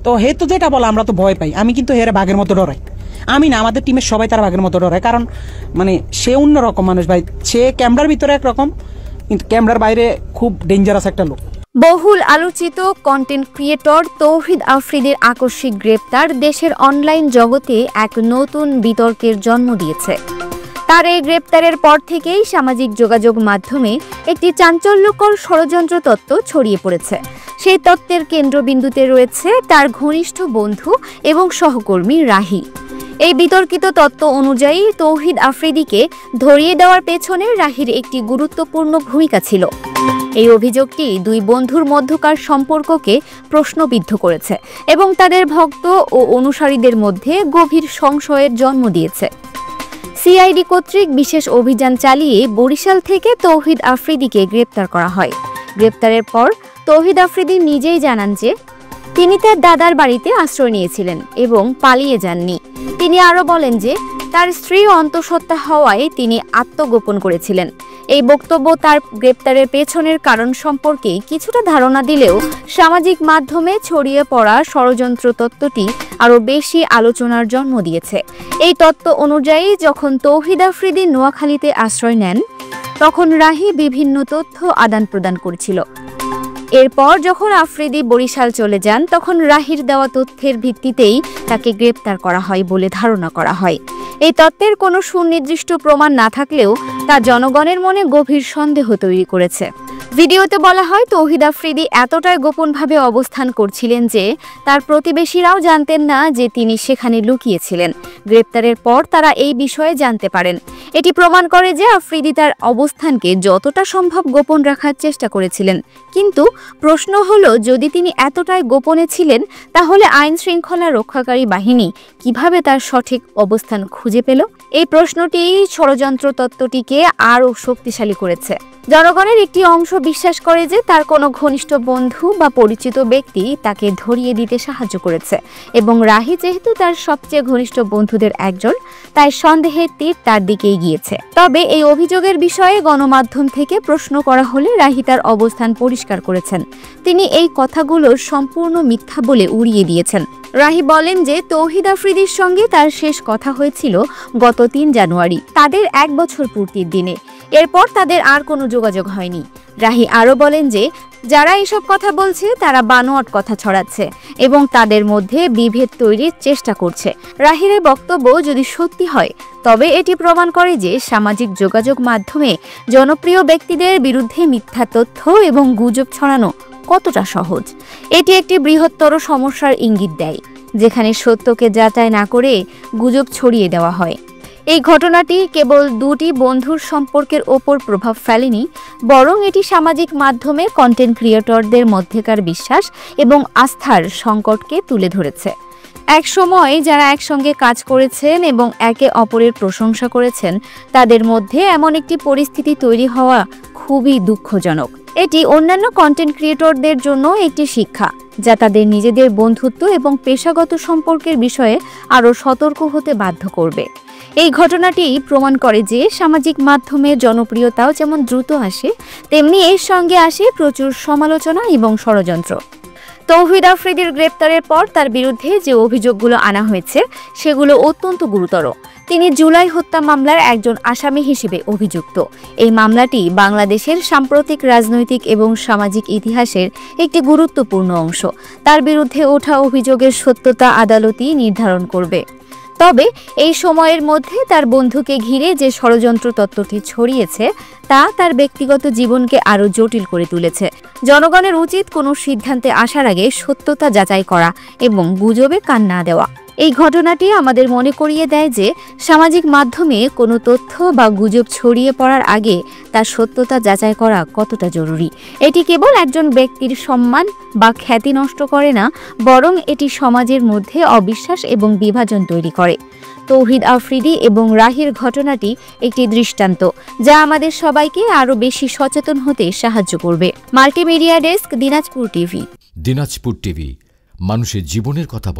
তো হেতু যেটা বলে আমরা তো ভয় পাই, আমি কিন্তু হেরে বাঘের মতো ডরাই। আমি না, আমাদের টিমের সবাই তারা বাঘের মতো ডরায়, কারণ মানে সে অন্যরকম মানুষ ভাই। সে ক্যামেরার ভিতরে একরকম, কিন্তু ক্যামেরার বাইরে খুব ডেঞ্জারাস একটা লোক। বহুল আলোচিত কন্টেন্ট ক্রিয়েটর তৌহিদ আফ্রিদির আকস্মিক গ্রেপ্তার দেশের অনলাইন জগতে এক নতুন বিতর্কের জন্ম দিয়েছে। তার এই গ্রেপ্তারের পর থেকেই সামাজিক যোগাযোগ মাধ্যমে একটি চাঞ্চল্যকর ষড়যন্ত্র তত্ত্ব ছড়িয়ে পড়েছে। সেই তত্ত্বের কেন্দ্রবিন্দুতে রয়েছে তার ঘনিষ্ঠ বন্ধু এবং সহকর্মী রাহি। এই বিতর্কিত তত্ত্ব অনুযায়ী তৌহিদ আফ্রিদিকে ধরিয়ে দেওয়ার পেছনে রাহির একটি গুরুত্বপূর্ণ ভূমিকা ছিল। এই অভিযোগটি দুই বন্ধুর মধ্যকার সম্পর্ককে প্রশ্নবিদ্ধ করেছে এবং তাদের ভক্ত ও অনুসারীদের মধ্যে গভীর সংশয়ের জন্ম দিয়েছে। সিআইডি কর্তৃক বিশেষ অভিযান চালিয়ে বরিশাল থেকে তৌহিদ আফ্রিদিকে গ্রেপ্তার করা হয়। গ্রেপ্তারের পর তৌহিদ আফ্রিদি নিজেই জানান যে তিনি তার দাদার বাড়িতে আশ্রয় নিয়েছিলেন এবং পালিয়ে যাননি। তিনি আরও বলেন যে তার স্ত্রী অন্তঃসত্ত্বা হওয়ায় তিনি আত্মগোপন করেছিলেন। এই বক্তব্য তার গ্রেপ্তারের পেছনের কারণ সম্পর্কে কিছুটা ধারণা দিলেও সামাজিক মাধ্যমে ছড়িয়ে পড়া ষড়যন্ত্র তত্ত্বটি আরও বেশি আলোচনার জন্ম দিয়েছে। এই তত্ত্ব অনুযায়ী যখন তৌহিদ আফ্রিদি নোয়াখালীতে আশ্রয় নেন, তখন রাহি বিভিন্ন তথ্য আদান প্রদান করেছিল। এরপর যখন আফ্রিদি বরিশাল চলে যান, তখন রাহির দেওয়া তথ্যের ভিত্তিতেই তাকে গ্রেপ্তার করা হয় বলে ধারণা করা হয়। এই তত্ত্বের কোনো সুনির্দিষ্ট প্রমাণ না থাকলেও তা জনগণের মনে গভীর সন্দেহ তৈরি করেছে। ভিডিওতে বলা হয় তৌহিদ আফ্রিদি এতটাই গোপনভাবে অবস্থান করছিলেন যে তার প্রতিবেশীরাও জানতেন না যে তিনি সেখানে লুকিয়েছিলেন। গ্রেপ্তারের পর তারা এই বিষয়ে জানতে পারেন। এটি প্রমাণ করে যে আফ্রিদি তার অবস্থানকে যতটা সম্ভব গোপন রাখার চেষ্টা করেছিলেন। কিন্তু প্রশ্ন হলো, যদি তিনি এতটাই গোপনে ছিলেন, তাহলে আইন শৃঙ্খলা রক্ষাকারী বাহিনী কিভাবে তার সঠিক অবস্থান খুঁজে পেল? এই প্রশ্নটি ষড়যন্ত্র তত্ত্বটিকে আরও শক্তিশালী করেছে। জনগণের একটি অংশ বিশ্বাস করে যে তার কোনো ঘনিষ্ঠ বন্ধু বা পরিচিত ব্যক্তি তাকে ধরিয়ে দিতে সাহায্য করেছে এবং রাহি যেহেতু তার সবচেয়ে ঘনিষ্ঠ বন্ধুদের একজন, তাই সন্দেহের তীর তার দিকেই গিয়েছে। তবে এই অভিযোগের বিষয়ে গণমাধ্যম থেকে প্রশ্ন করা হলে রাহি তার অবস্থান পরিষ্কার করেছেন। তিনি এই কথাগুলো সম্পূর্ণ মিথ্যা বলে উড়িয়ে দিয়েছেন। রাহি বলেন যে তৌহিদ আফ্রিদির সঙ্গে তার শেষ কথা হয়েছিল গত ৩ জানুয়ারি, তাদের ১ বছর পূর্তির দিনে। এরপর তাদের আর কোনো যোগাযোগ হয়নি। রাহি আরও বলেন যে যারা এসব কথা বলছে তারা বানোয়াট কথা ছড়াচ্ছে এবং তাদের মধ্যে বিভেদ তৈরির চেষ্টা করছে। রাহির বক্তব্য যদি সত্যি হয়, তবে এটি প্রমাণ করে যে সামাজিক যোগাযোগ মাধ্যমে জনপ্রিয় ব্যক্তিদের বিরুদ্ধে মিথ্যা তথ্য এবং গুজব ছড়ানো কতটা সহজ। এটি একটি বৃহত্তর সমস্যার ইঙ্গিত দেয়, যেখানে সত্যকে যাচাই না করে গুজব ছড়িয়ে দেওয়া হয়। এই ঘটনাটি কেবল দুটি বন্ধুর সম্পর্কের ওপর প্রভাব ফেলেনি, বরং এটি সামাজিক মাধ্যমে কন্টেন্ট ক্রিয়েটরদের মধ্যেকার বিশ্বাস এবং আস্থার সংকটকে তুলে ধরেছে। এক সময় যারা একসঙ্গে কাজ করেছেন এবং একে অপরের প্রশংসা করেছেন, তাদের মধ্যে এমন একটি পরিস্থিতি তৈরি হওয়া খুবই দুঃখজনক। এটি অন্যান্য কন্টেন্ট ক্রিয়েটরদের জন্য একটি শিক্ষা, যা তাদের নিজেদের বন্ধুত্ব এবং পেশাগত সম্পর্কের বিষয়ে আরও সতর্ক হতে বাধ্য করবে। এই ঘটনাটি প্রমাণ করে যে সামাজিক মাধ্যমে জনপ্রিয়তাও যেমন দ্রুত আসে, তেমনি এর সঙ্গে আসে প্রচুর সমালোচনা এবং ষড়যন্ত্র। তৌহিদ আফ্রিদির গ্রেপ্তারের পর তার বিরুদ্ধে যে অভিযোগগুলো আনা হয়েছে সেগুলো অত্যন্ত গুরুতর। তিনি জুলাই হত্যা মামলার একজন আসামি হিসেবে অভিযুক্ত। এই মামলাটি বাংলাদেশের সাম্প্রতিক রাজনৈতিক এবং সামাজিক ইতিহাসের একটি গুরুত্বপূর্ণ অংশ। তার বিরুদ্ধে ওঠা অভিযোগের সত্যতা আদালতই নির্ধারণ করবে। তবে এই সময়ের মধ্যে তার বন্ধুকে ঘিরে যে ষড়যন্ত্র তত্ত্বটি ছড়িয়েছে, তা তার ব্যক্তিগত জীবনকে আরও জটিল করে তুলেছে। জনগণের উচিত কোনো সিদ্ধান্তে আসার আগে সত্যতা যাচাই করা এবং গুজবে কান না দেওয়া। এই ঘটনাটি আমাদের মনে করিয়ে দেয় যে সামাজিক মাধ্যমে কোনো তথ্য বা গুজব ছড়িয়ে পড়ার আগে তার সত্যতা যাচাই করা কতটা জরুরি। এটি কেবল একজন ব্যক্তির সম্মান বা খ্যাতি নষ্ট করে না, বরং এটি সমাজের মধ্যে অবিশ্বাস এবং বিভাজন তৈরি করে। তৌহিদ আফ্রিদি এবং রাহির ঘটনাটি একটি দৃষ্টান্ত, যা আমাদের সবাইকে আরও বেশি সচেতন হতে সাহায্য করবে। Multimedia desk, Dinajpur TV. Dinajpur TV, মানুষের জীবনের কথা বলে।